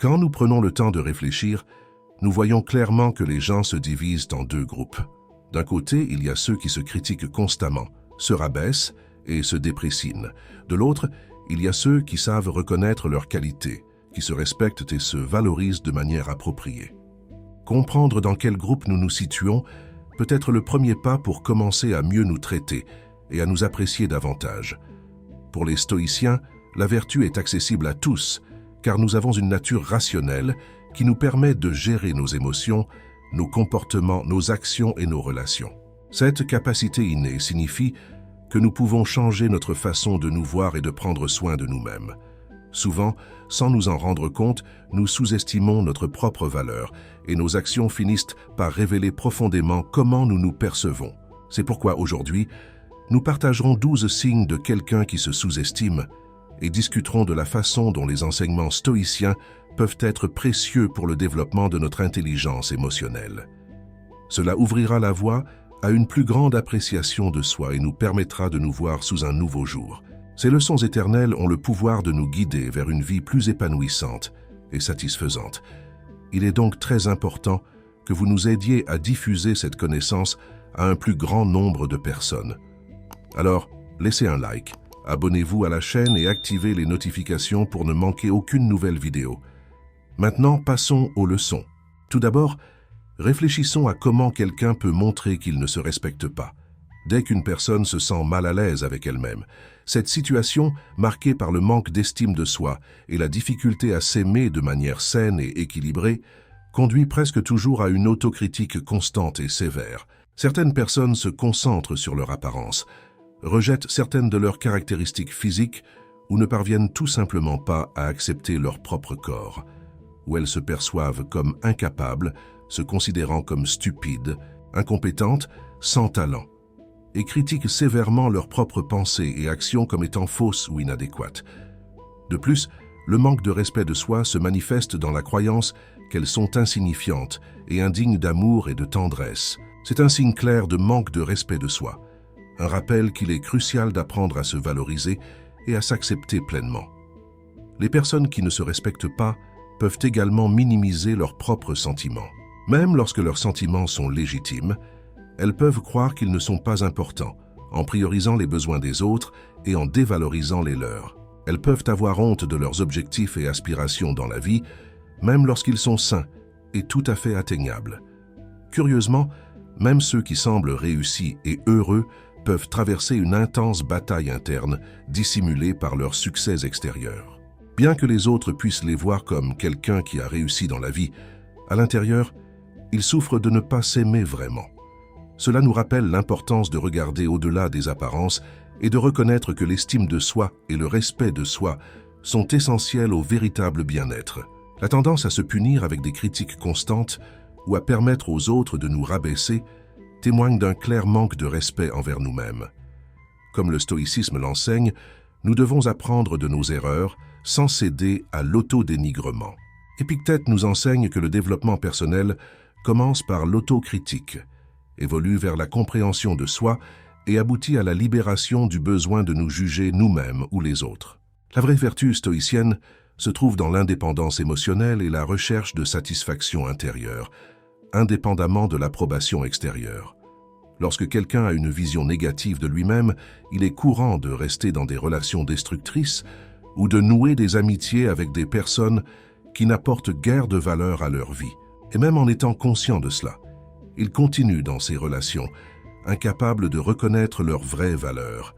Quand nous prenons le temps de réfléchir, nous voyons clairement que les gens se divisent en deux groupes. D'un côté, il y a ceux qui se critiquent constamment, se rabaissent et se déprécient. De l'autre, il y a ceux qui savent reconnaître leurs qualités, qui se respectent et se valorisent de manière appropriée. Comprendre dans quel groupe nous nous situons peut être le premier pas pour commencer à mieux nous traiter et à nous apprécier davantage. Pour les stoïciens, la vertu est accessible à tous, car nous avons une nature rationnelle qui nous permet de gérer nos émotions, nos comportements, nos actions et nos relations. Cette capacité innée signifie que nous pouvons changer notre façon de nous voir et de prendre soin de nous-mêmes. Souvent, sans nous en rendre compte, nous sous-estimons notre propre valeur et nos actions finissent par révéler profondément comment nous nous percevons. C'est pourquoi aujourd'hui, nous partagerons 12 signes de quelqu'un qui se sous-estime et discuterons de la façon dont les enseignements stoïciens peuvent être précieux pour le développement de notre intelligence émotionnelle. Cela ouvrira la voie à une plus grande appréciation de soi et nous permettra de nous voir sous un nouveau jour. Ces leçons éternelles ont le pouvoir de nous guider vers une vie plus épanouissante et satisfaisante. Il est donc très important que vous nous aidiez à diffuser cette connaissance à un plus grand nombre de personnes. Alors, laissez un like, abonnez-vous à la chaîne et activez les notifications pour ne manquer aucune nouvelle vidéo. Maintenant, passons aux leçons. Tout d'abord, réfléchissons à comment quelqu'un peut montrer qu'il ne se respecte pas. Dès qu'une personne se sent mal à l'aise avec elle-même, cette situation, marquée par le manque d'estime de soi et la difficulté à s'aimer de manière saine et équilibrée, conduit presque toujours à une autocritique constante et sévère. Certaines personnes se concentrent sur leur apparence, rejettent certaines de leurs caractéristiques physiques ou ne parviennent tout simplement pas à accepter leur propre corps, où elles se perçoivent comme incapables, se considérant comme stupides, incompétentes, sans talent, et critiquent sévèrement leurs propres pensées et actions comme étant fausses ou inadéquates. De plus, le manque de respect de soi se manifeste dans la croyance qu'elles sont insignifiantes et indignes d'amour et de tendresse. C'est un signe clair de manque de respect de soi, un rappel qu'il est crucial d'apprendre à se valoriser et à s'accepter pleinement. Les personnes qui ne se respectent pas peuvent également minimiser leurs propres sentiments. Même lorsque leurs sentiments sont légitimes, elles peuvent croire qu'ils ne sont pas importants, en priorisant les besoins des autres et en dévalorisant les leurs. Elles peuvent avoir honte de leurs objectifs et aspirations dans la vie, même lorsqu'ils sont sains et tout à fait atteignables. Curieusement, même ceux qui semblent réussis et heureux peuvent traverser une intense bataille interne dissimulée par leurs succès extérieurs. Bien que les autres puissent les voir comme quelqu'un qui a réussi dans la vie, à l'intérieur, ils souffrent de ne pas s'aimer vraiment. Cela nous rappelle l'importance de regarder au-delà des apparences et de reconnaître que l'estime de soi et le respect de soi sont essentiels au véritable bien-être. La tendance à se punir avec des critiques constantes ou à permettre aux autres de nous rabaisser témoigne d'un clair manque de respect envers nous-mêmes. Comme le stoïcisme l'enseigne, nous devons apprendre de nos erreurs sans céder à l'autodénigrement. Épictète nous enseigne que le développement personnel commence par l'autocritique, évolue vers la compréhension de soi et aboutit à la libération du besoin de nous juger nous-mêmes ou les autres. La vraie vertu stoïcienne se trouve dans l'indépendance émotionnelle et la recherche de satisfaction intérieure, indépendamment de l'approbation extérieure. Lorsque quelqu'un a une vision négative de lui-même, il est courant de rester dans des relations destructrices ou de nouer des amitiés avec des personnes qui n'apportent guère de valeur à leur vie. Et même en étant conscient de cela, ils continuent dans ces relations, incapables de reconnaître leur vraie valeur.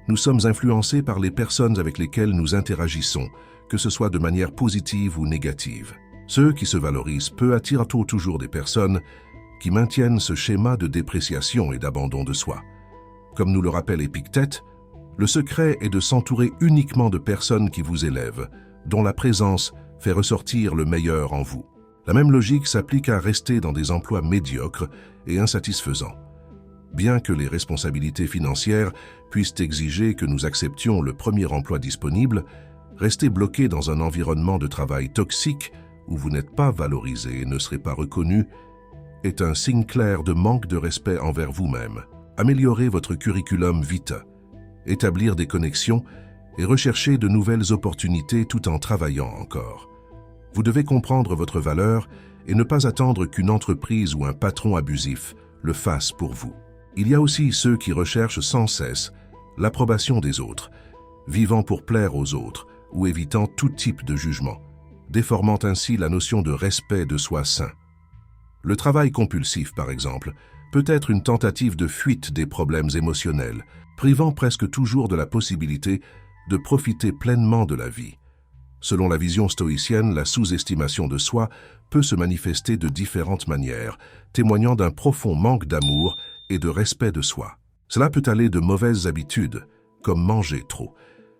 Nous sommes influencés par les personnes avec lesquelles nous interagissons, que ce soit de manière positive ou négative. Ceux qui se valorisent peu attirent toujours des personnes qui maintiennent ce schéma de dépréciation et d'abandon de soi. Comme nous le rappelle Épictète, le secret est de s'entourer uniquement de personnes qui vous élèvent, dont la présence fait ressortir le meilleur en vous. La même logique s'applique à rester dans des emplois médiocres et insatisfaisants. Bien que les responsabilités financières puissent exiger que nous acceptions le premier emploi disponible, rester bloqué dans un environnement de travail toxique où vous n'êtes pas valorisé et ne serez pas reconnu est un signe clair de manque de respect envers vous-même. Améliorez votre curriculum vitae, établir des connexions et rechercher de nouvelles opportunités tout en travaillant encore. Vous devez comprendre votre valeur et ne pas attendre qu'une entreprise ou un patron abusif le fasse pour vous. Il y a aussi ceux qui recherchent sans cesse l'approbation des autres, vivant pour plaire aux autres ou évitant tout type de jugement, déformant ainsi la notion de respect de soi sain. Le travail compulsif, par exemple, peut être une tentative de fuite des problèmes émotionnels, privant presque toujours de la possibilité de profiter pleinement de la vie. Selon la vision stoïcienne, la sous-estimation de soi peut se manifester de différentes manières, témoignant d'un profond manque d'amour et de respect de soi. Cela peut aller de mauvaises habitudes, comme manger trop,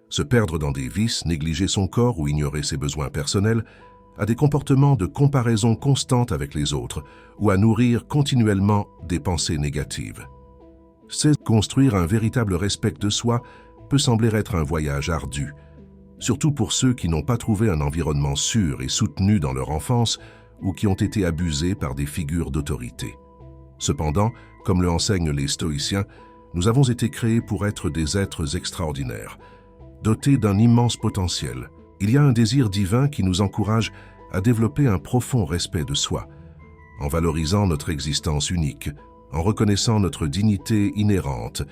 se perdre dans des vices, négliger son corps ou ignorer ses besoins personnels, à des comportements de comparaison constante avec les autres ou à nourrir continuellement des pensées négatives. C'est construire un véritable respect de soi peut sembler être un voyage ardu, surtout pour ceux qui n'ont pas trouvé un environnement sûr et soutenu dans leur enfance ou qui ont été abusés par des figures d'autorité. Cependant, comme le enseignent les stoïciens, nous avons été créés pour être des êtres extraordinaires, dotés d'un immense potentiel. Il y a un désir divin qui nous encourage à développer un profond respect de soi, en valorisant notre existence unique, en reconnaissant notre dignité inhérente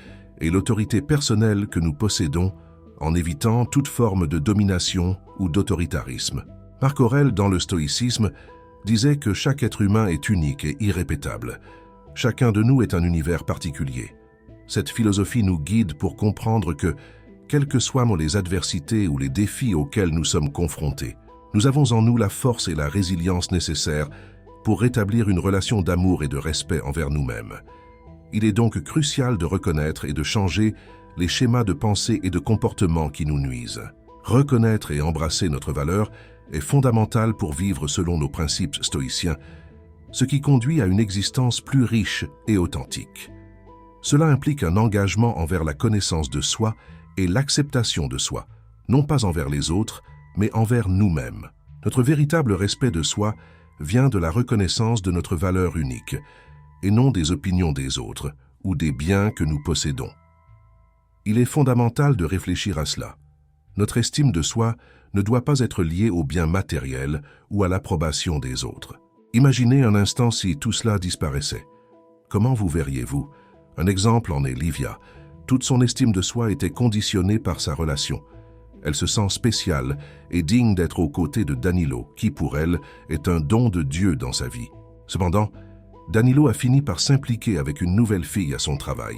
et l'autorité personnelle que nous possédons, en évitant toute forme de domination ou d'autoritarisme. Marc Aurèle, dans le stoïcisme, disait que chaque être humain est unique et irrépétable. Chacun de nous est un univers particulier. Cette philosophie nous guide pour comprendre que, quelles que soient les adversités ou les défis auxquels nous sommes confrontés, nous avons en nous la force et la résilience nécessaires pour rétablir une relation d'amour et de respect envers nous-mêmes. Il est donc crucial de reconnaître et de changer les schémas de pensée et de comportement qui nous nuisent. Reconnaître et embrasser notre valeur est fondamental pour vivre selon nos principes stoïciens, ce qui conduit à une existence plus riche et authentique. Cela implique un engagement envers la connaissance de soi et l'acceptation de soi, non pas envers les autres, mais envers nous-mêmes. Notre véritable respect de soi vient de la reconnaissance de notre valeur unique, et non des opinions des autres ou des biens que nous possédons. Il est fondamental de réfléchir à cela. Notre estime de soi ne doit pas être liée aux biens matériels ou à l'approbation des autres. Imaginez un instant si tout cela disparaissait. Comment vous verriez-vous? Un exemple en est Livia. Toute son estime de soi était conditionnée par sa relation. Elle se sent spéciale et digne d'être aux côtés de Danilo, qui pour elle est un don de Dieu dans sa vie. Cependant, Danilo a fini par s'impliquer avec une nouvelle fille à son travail,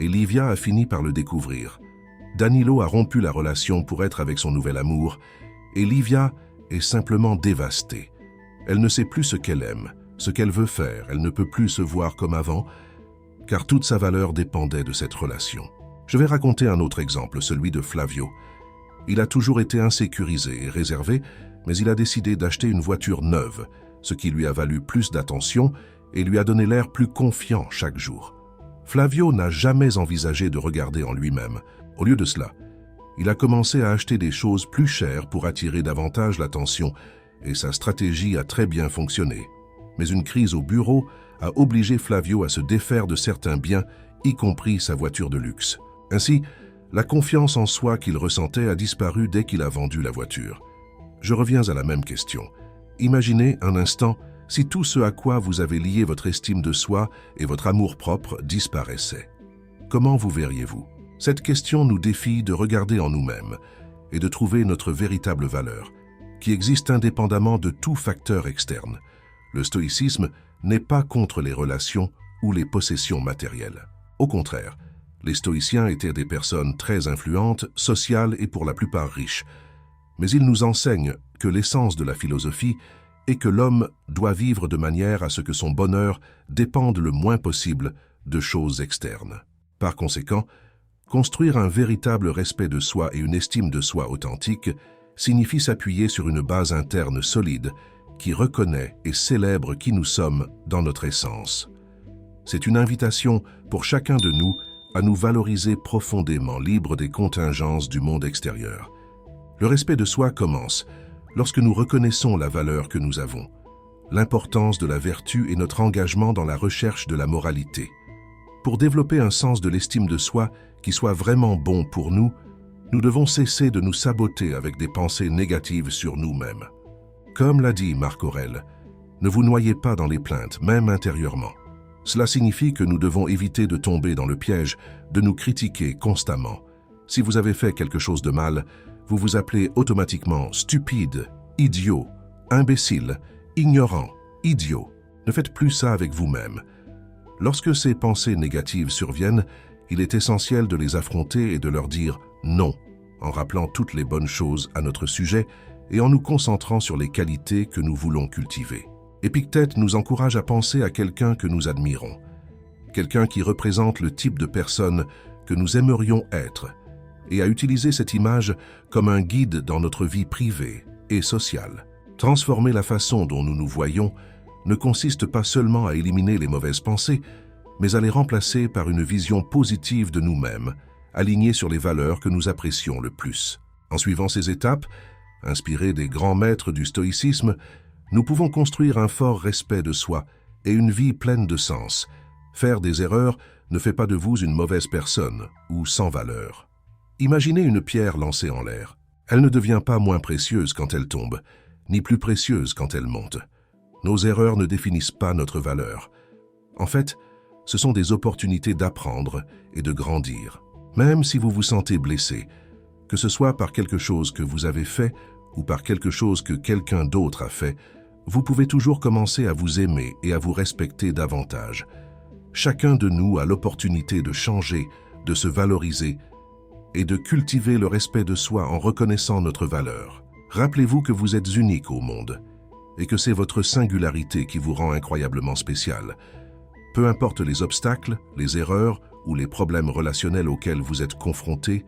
et Livia a fini par le découvrir. Danilo a rompu la relation pour être avec son nouvel amour, et Livia est simplement dévastée. Elle ne sait plus ce qu'elle aime, ce qu'elle veut faire, elle ne peut plus se voir comme avant, car toute sa valeur dépendait de cette relation. Je vais raconter un autre exemple, celui de Flavio. Il a toujours été insécurisé et réservé, mais il a décidé d'acheter une voiture neuve, ce qui lui a valu plus d'attention et lui a donné l'air plus confiant chaque jour. Flavio n'a jamais envisagé de regarder en lui-même. Au lieu de cela, il a commencé à acheter des choses plus chères pour attirer davantage l'attention, et sa stratégie a très bien fonctionné. Mais une crise au bureau a obligé Flavio à se défaire de certains biens, y compris sa voiture de luxe. Ainsi, la confiance en soi qu'il ressentait a disparu dès qu'il a vendu la voiture. Je reviens à la même question. Imaginez un instant si tout ce à quoi vous avez lié votre estime de soi et votre amour-propre disparaissait. Comment vous verriez-vous? Cette question nous défie de regarder en nous-mêmes et de trouver notre véritable valeur, qui existe indépendamment de tout facteur externe. Le stoïcisme n'est pas contre les relations ou les possessions matérielles. Au contraire, les stoïciens étaient des personnes très influentes, sociales et pour la plupart riches. Mais ils nous enseignent que l'essence de la philosophie est que l'homme doit vivre de manière à ce que son bonheur dépende le moins possible de choses externes. Par conséquent, construire un véritable respect de soi et une estime de soi authentique signifie s'appuyer sur une base interne solide qui reconnaît et célèbre qui nous sommes dans notre essence. C'est une invitation pour chacun de nous à nous valoriser profondément, libres des contingences du monde extérieur. Le respect de soi commence lorsque nous reconnaissons la valeur que nous avons, l'importance de la vertu et notre engagement dans la recherche de la moralité. Pour développer un sens de l'estime de soi qui soit vraiment bon pour nous, nous devons cesser de nous saboter avec des pensées négatives sur nous-mêmes. Comme l'a dit Marc Aurèle, ne vous noyez pas dans les plaintes, même intérieurement. Cela signifie que nous devons éviter de tomber dans le piège de nous critiquer constamment. Si vous avez fait quelque chose de mal, vous vous appelez automatiquement stupide, idiot, imbécile, ignorant, idiot. Ne faites plus ça avec vous-même. Lorsque ces pensées négatives surviennent, il est essentiel de les affronter et de leur dire non, en rappelant toutes les bonnes choses à notre sujet et en nous concentrant sur les qualités que nous voulons cultiver. Épictète nous encourage à penser à quelqu'un que nous admirons, quelqu'un qui représente le type de personne que nous aimerions être, et à utiliser cette image comme un guide dans notre vie privée et sociale. Transformer la façon dont nous nous voyons ne consiste pas seulement à éliminer les mauvaises pensées, mais à les remplacer par une vision positive de nous-mêmes, alignée sur les valeurs que nous apprécions le plus. En suivant ces étapes, inspirées des grands maîtres du stoïcisme, nous pouvons construire un fort respect de soi et une vie pleine de sens. Faire des erreurs ne fait pas de vous une mauvaise personne ou sans valeur. Imaginez une pierre lancée en l'air. Elle ne devient pas moins précieuse quand elle tombe, ni plus précieuse quand elle monte. Nos erreurs ne définissent pas notre valeur. En fait, ce sont des opportunités d'apprendre et de grandir. Même si vous vous sentez blessé, que ce soit par quelque chose que vous avez fait ou par quelque chose que quelqu'un d'autre a fait, vous pouvez toujours commencer à vous aimer et à vous respecter davantage. Chacun de nous a l'opportunité de changer, de se valoriser et de cultiver le respect de soi en reconnaissant notre valeur. Rappelez-vous que vous êtes unique au monde et que c'est votre singularité qui vous rend incroyablement spécial. Peu importe les obstacles, les erreurs ou les problèmes relationnels auxquels vous êtes confrontés,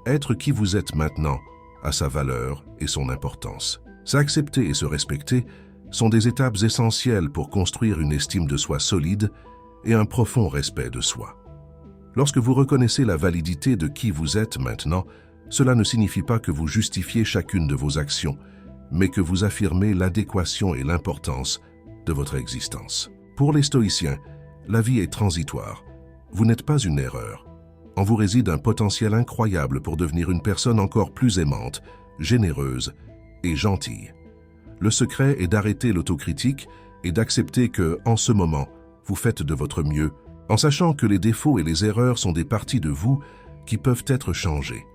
être qui vous êtes maintenant a sa valeur et son importance. S'accepter et se respecter sont des étapes essentielles pour construire une estime de soi solide et un profond respect de soi. Lorsque vous reconnaissez la validité de qui vous êtes maintenant, cela ne signifie pas que vous justifiez chacune de vos actions, mais que vous affirmez l'adéquation et l'importance de votre existence. Pour les stoïciens, la vie est transitoire. Vous n'êtes pas une erreur. En vous réside un potentiel incroyable pour devenir une personne encore plus aimante, généreuse et gentille. Le secret est d'arrêter l'autocritique et d'accepter que, en ce moment, vous faites de votre mieux, en sachant que les défauts et les erreurs sont des parties de vous qui peuvent être changées.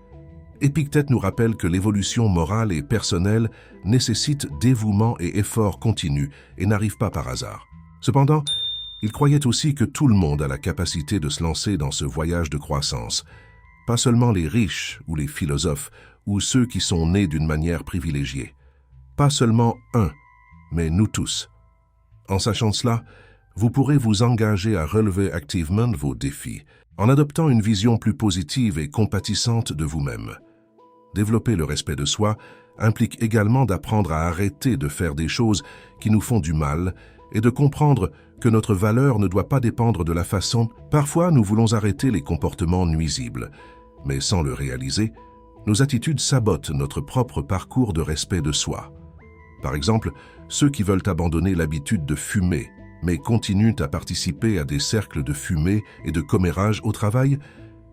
Épictète nous rappelle que l'évolution morale et personnelle nécessite dévouement et effort continu et n'arrive pas par hasard. Cependant, il croyait aussi que tout le monde a la capacité de se lancer dans ce voyage de croissance, pas seulement les riches ou les philosophes ou ceux qui sont nés d'une manière privilégiée. Pas seulement un, mais nous tous. En sachant cela, vous pourrez vous engager à relever activement vos défis, en adoptant une vision plus positive et compatissante de vous-même. Développer le respect de soi implique également d'apprendre à arrêter de faire des choses qui nous font du mal et de comprendre que notre valeur ne doit pas dépendre de la façon. Parfois, nous voulons arrêter les comportements nuisibles, mais sans le réaliser, nos attitudes sabotent notre propre parcours de respect de soi. Par exemple, ceux qui veulent abandonner l'habitude de fumer, mais continuent à participer à des cercles de fumée et de commérage au travail,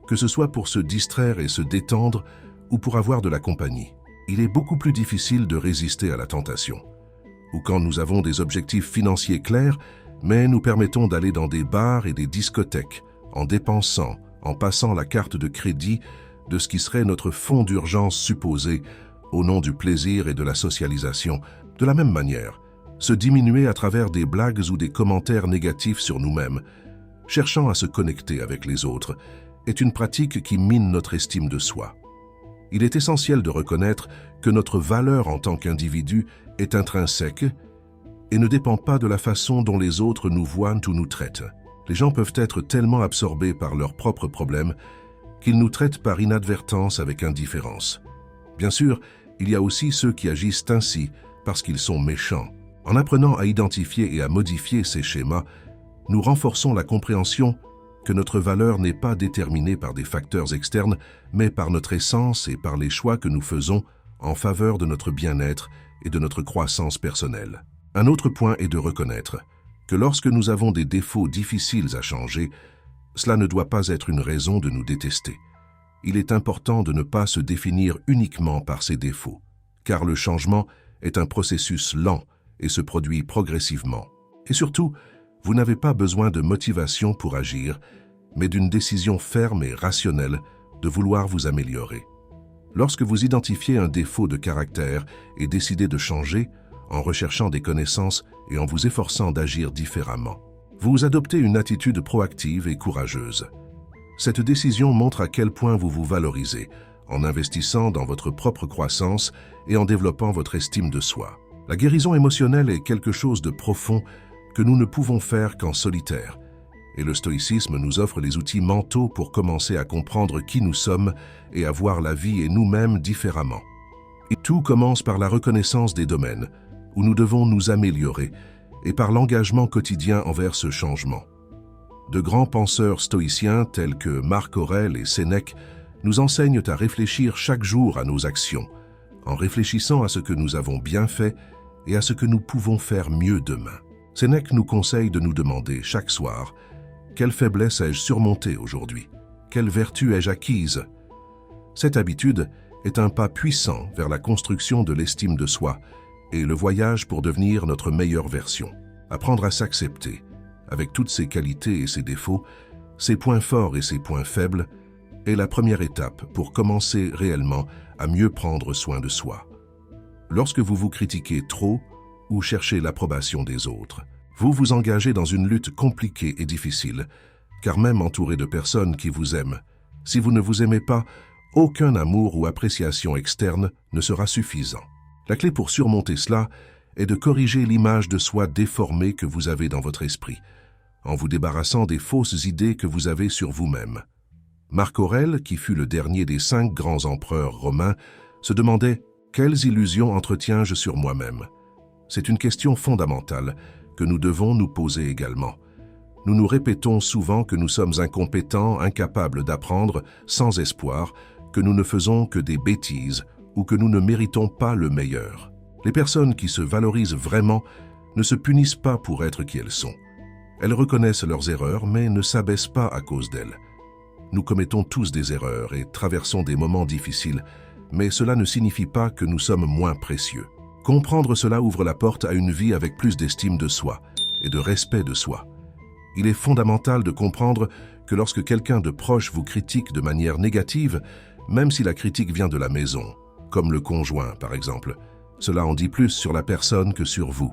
que ce soit pour se distraire et se détendre ou pour avoir de la compagnie. Il est beaucoup plus difficile de résister à la tentation. Ou quand nous avons des objectifs financiers clairs, mais nous permettons d'aller dans des bars et des discothèques, en dépensant, en passant la carte de crédit de ce qui serait notre fonds d'urgence supposé au nom du plaisir et de la socialisation. De la même manière, se diminuer à travers des blagues ou des commentaires négatifs sur nous-mêmes, cherchant à se connecter avec les autres, est une pratique qui mine notre estime de soi. Il est essentiel de reconnaître que notre valeur en tant qu'individu est intrinsèque et ne dépend pas de la façon dont les autres nous voient ou nous traitent. Les gens peuvent être tellement absorbés par leurs propres problèmes qu'ils nous traitent par inadvertance avec indifférence. Bien sûr, il y a aussi ceux qui agissent ainsi parce qu'ils sont méchants. En apprenant à identifier et à modifier ces schémas, nous renforçons la compréhension que notre valeur n'est pas déterminée par des facteurs externes, mais par notre essence et par les choix que nous faisons en faveur de notre bien-être et de notre croissance personnelle. Un autre point est de reconnaître que lorsque nous avons des défauts difficiles à changer, cela ne doit pas être une raison de nous détester. Il est important de ne pas se définir uniquement par ces défauts, car le changement est un processus lent et se produit progressivement. Et surtout, vous n'avez pas besoin de motivation pour agir, mais d'une décision ferme et rationnelle de vouloir vous améliorer. Lorsque vous identifiez un défaut de caractère et décidez de changer, en recherchant des connaissances et en vous efforçant d'agir différemment, vous adoptez une attitude proactive et courageuse. Cette décision montre à quel point vous vous valorisez, en investissant dans votre propre croissance et en développant votre estime de soi. La guérison émotionnelle est quelque chose de profond que nous ne pouvons faire qu'en solitaire, et le stoïcisme nous offre les outils mentaux pour commencer à comprendre qui nous sommes et à voir la vie et nous-mêmes différemment. Et tout commence par la reconnaissance des domaines où nous devons nous améliorer et par l'engagement quotidien envers ce changement. De grands penseurs stoïciens tels que Marc Aurèle et Sénèque nous enseignent à réfléchir chaque jour à nos actions, en réfléchissant à ce que nous avons bien fait et à ce que nous pouvons faire mieux demain. Sénèque nous conseille de nous demander chaque soir « Quelle faiblesse ai-je surmontée aujourd'hui? Quelle vertu ai-je acquise ?» Cette habitude est un pas puissant vers la construction de l'estime de soi et le voyage pour devenir notre meilleure version. Apprendre à s'accepter, avec toutes ses qualités et ses défauts, ses points forts et ses points faibles, est la première étape pour commencer réellement à mieux prendre soin de soi. Lorsque vous vous critiquez trop ou cherchez l'approbation des autres, vous vous engagez dans une lutte compliquée et difficile, car même entouré de personnes qui vous aiment, si vous ne vous aimez pas, aucun amour ou appréciation externe ne sera suffisant. La clé pour surmonter cela est de corriger l'image de soi déformée que vous avez dans votre esprit, en vous débarrassant des fausses idées que vous avez sur vous-même. Marc Aurèle, qui fut le dernier des 5 grands empereurs romains, se demandait « Quelles illusions entretiens-je sur moi-même » C'est une question fondamentale que nous devons nous poser également. Nous nous répétons souvent que nous sommes incompétents, incapables d'apprendre, sans espoir, que nous ne faisons que des bêtises ou que nous ne méritons pas le meilleur. Les personnes qui se valorisent vraiment ne se punissent pas pour être qui elles sont. Elles reconnaissent leurs erreurs, mais ne s'abaissent pas à cause d'elles. Nous commettons tous des erreurs et traversons des moments difficiles, mais cela ne signifie pas que nous sommes moins précieux. Comprendre cela ouvre la porte à une vie avec plus d'estime de soi et de respect de soi. Il est fondamental de comprendre que lorsque quelqu'un de proche vous critique de manière négative, même si la critique vient de la maison, comme le conjoint par exemple, cela en dit plus sur la personne que sur vous.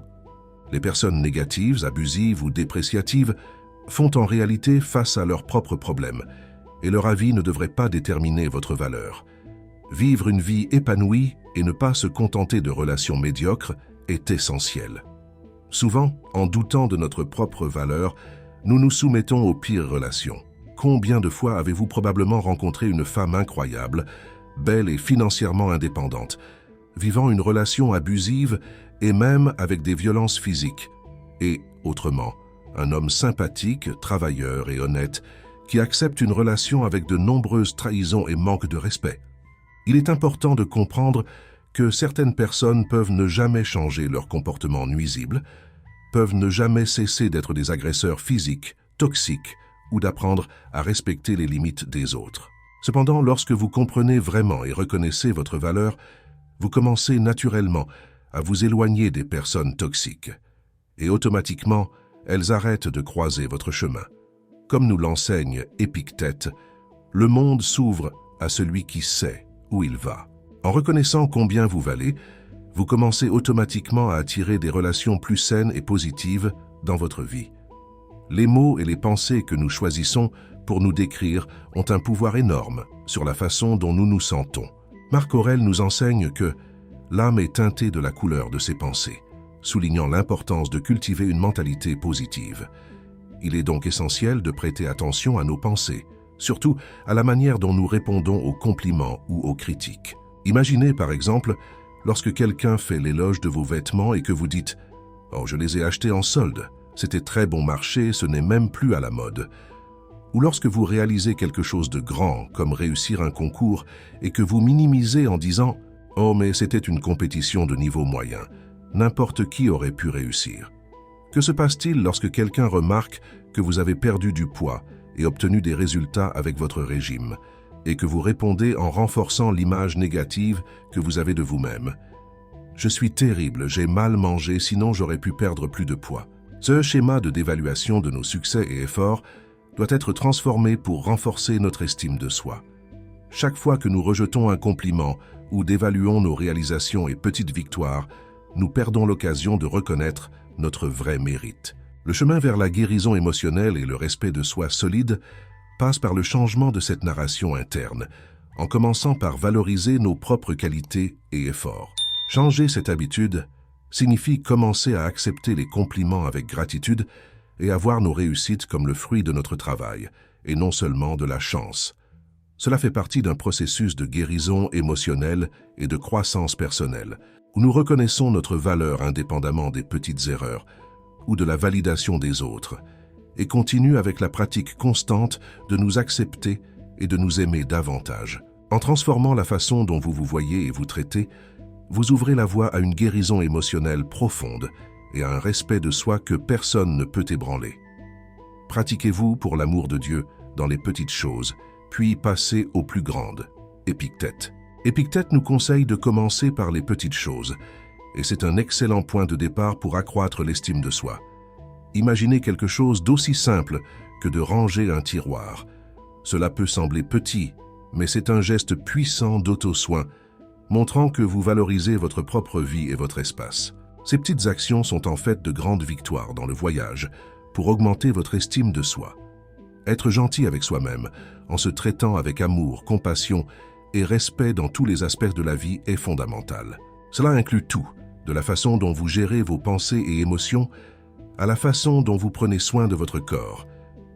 Les personnes négatives, abusives ou dépréciatives font en réalité face à leurs propres problèmes, et leur avis ne devrait pas déterminer votre valeur. Vivre une vie épanouie et ne pas se contenter de relations médiocres est essentiel. Souvent, en doutant de notre propre valeur, nous nous soumettons aux pires relations. Combien de fois avez-vous probablement rencontré une femme incroyable, belle et financièrement indépendante, vivant une relation abusive et même avec des violences physiques, et, autrement, un homme sympathique, travailleur et honnête, qui accepte une relation avec de nombreuses trahisons et manque de respect. Il est important de comprendre que certaines personnes peuvent ne jamais changer leur comportement nuisible, peuvent ne jamais cesser d'être des agresseurs physiques, toxiques, ou d'apprendre à respecter les limites des autres. Cependant, lorsque vous comprenez vraiment et reconnaissez votre valeur, vous commencez naturellement à vous éloigner des personnes toxiques, et automatiquement, elles arrêtent de croiser votre chemin. Comme nous l'enseigne Épictète, le monde s'ouvre à celui qui sait où il va. En reconnaissant combien vous valez, vous commencez automatiquement à attirer des relations plus saines et positives dans votre vie. Les mots et les pensées que nous choisissons pour nous décrire ont un pouvoir énorme sur la façon dont nous nous sentons. Marc Aurèle nous enseigne que l'âme est teintée de la couleur de ses pensées, soulignant l'importance de cultiver une mentalité positive. Il est donc essentiel de prêter attention à nos pensées, surtout à la manière dont nous répondons aux compliments ou aux critiques. Imaginez par exemple, lorsque quelqu'un fait l'éloge de vos vêtements et que vous dites « Oh, je les ai achetés en solde, c'était très bon marché, ce n'est même plus à la mode ». Ou lorsque vous réalisez quelque chose de grand, comme réussir un concours, et que vous minimisez en disant « Oh, mais c'était une compétition de niveau moyen, n'importe qui aurait pu réussir ». Que se passe-t-il lorsque quelqu'un remarque que vous avez perdu du poids et obtenu des résultats avec votre régime, et que vous répondez en renforçant l'image négative que vous avez de vous-même? Je suis terrible, j'ai mal mangé, sinon j'aurais pu perdre plus de poids. Ce schéma de dévaluation de nos succès et efforts doit être transformé pour renforcer notre estime de soi. Chaque fois que nous rejetons un compliment ou dévaluons nos réalisations et petites victoires, nous perdons l'occasion de reconnaître notre vrai mérite. Le chemin vers la guérison émotionnelle et le respect de soi solide passe par le changement de cette narration interne, en commençant par valoriser nos propres qualités et efforts. Changer cette habitude signifie commencer à accepter les compliments avec gratitude et à voir nos réussites comme le fruit de notre travail, et non seulement de la chance. Cela fait partie d'un processus de guérison émotionnelle et de croissance personnelle, où nous reconnaissons notre valeur indépendamment des petites erreurs ou de la validation des autres, et continue avec la pratique constante de nous accepter et de nous aimer davantage. En transformant la façon dont vous vous voyez et vous traitez, vous ouvrez la voie à une guérison émotionnelle profonde et à un respect de soi que personne ne peut ébranler. Pratiquez-vous pour l'amour de Dieu dans les petites choses, puis passez aux plus grandes. Épictète. Épictète nous conseille de commencer par les petites choses, et c'est un excellent point de départ pour accroître l'estime de soi. Imaginez quelque chose d'aussi simple que de ranger un tiroir. Cela peut sembler petit, mais c'est un geste puissant d'auto-soin, montrant que vous valorisez votre propre vie et votre espace. Ces petites actions sont en fait de grandes victoires dans le voyage pour augmenter votre estime de soi. Être gentil avec soi-même, en se traitant avec amour, compassion et respect dans tous les aspects de la vie est fondamental. Cela inclut tout, de la façon dont vous gérez vos pensées et émotions à la façon dont vous prenez soin de votre corps.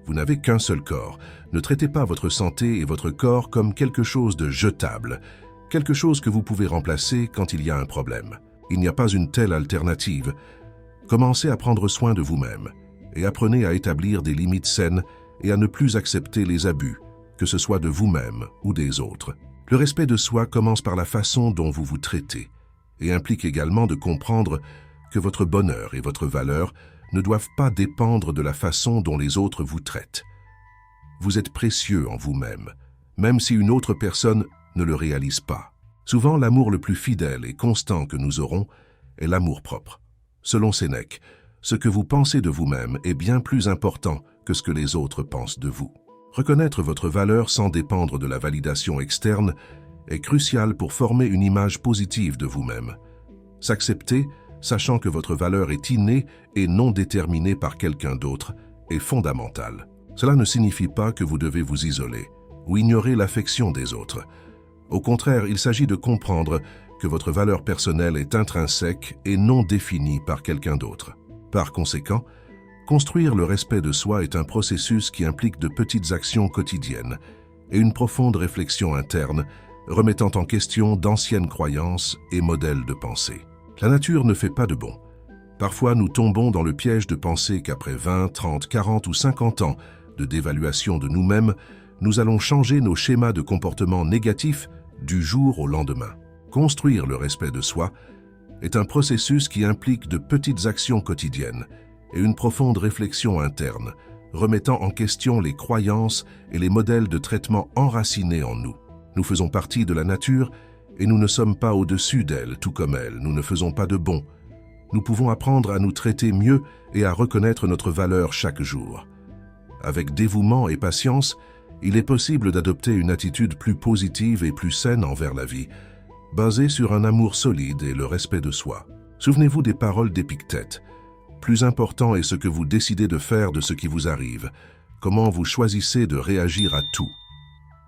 Vous n'avez qu'un seul corps. Ne traitez pas votre santé et votre corps comme quelque chose de jetable, quelque chose que vous pouvez remplacer quand il y a un problème. Il n'y a pas une telle alternative. Commencez à prendre soin de vous-même et apprenez à établir des limites saines et à ne plus accepter les abus, que ce soit de vous-même ou des autres. Le respect de soi commence par la façon dont vous vous traitez et implique également de comprendre que votre bonheur et votre valeur ne doivent pas dépendre de la façon dont les autres vous traitent. Vous êtes précieux en vous-même, même si une autre personne ne le réalise pas. Souvent, l'amour le plus fidèle et constant que nous aurons est l'amour-propre. Selon Sénèque, ce que vous pensez de vous-même est bien plus important que ce que les autres pensent de vous. Reconnaître votre valeur sans dépendre de la validation externe est crucial pour former une image positive de vous-même. S'accepter, sachant que votre valeur est innée et non déterminée par quelqu'un d'autre, est fondamental. Cela ne signifie pas que vous devez vous isoler ou ignorer l'affection des autres. Au contraire, il s'agit de comprendre que votre valeur personnelle est intrinsèque et non définie par quelqu'un d'autre. Par conséquent, construire le respect de soi est un processus qui implique de petites actions quotidiennes et une profonde réflexion interne, remettant en question d'anciennes croyances et modèles de pensée. La nature ne fait pas de bon. Parfois, nous tombons dans le piège de penser qu'après 20, 30, 40 ou 50 ans de dévaluation de nous-mêmes, nous allons changer nos schémas de comportement négatifs du jour au lendemain. Construire le respect de soi est un processus qui implique de petites actions quotidiennes et une profonde réflexion interne, remettant en question les croyances et les modèles de traitement enracinés en nous. Nous faisons partie de la nature et nous ne sommes pas au-dessus d'elle, tout comme elle. Nous ne faisons pas de bon. Nous pouvons apprendre à nous traiter mieux et à reconnaître notre valeur chaque jour. Avec dévouement et patience, il est possible d'adopter une attitude plus positive et plus saine envers la vie, basée sur un amour solide et le respect de soi. Souvenez-vous des paroles d'Épictète. Plus important est ce que vous décidez de faire de ce qui vous arrive, comment vous choisissez de réagir à tout.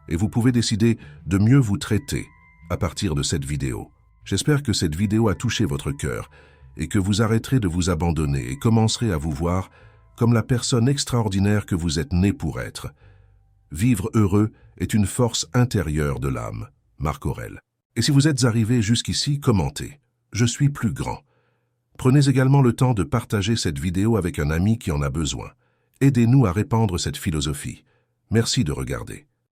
Et vous pouvez décider de mieux vous traiter à partir de cette vidéo. J'espère que cette vidéo a touché votre cœur et que vous arrêterez de vous abandonner et commencerez à vous voir comme la personne extraordinaire que vous êtes né pour être. Vivre heureux est une force intérieure de l'âme. Marc Aurèle. Et si vous êtes arrivé jusqu'ici, commentez. Je suis plus grand. Prenez également le temps de partager cette vidéo avec un ami qui en a besoin. Aidez-nous à répandre cette philosophie. Merci de regarder.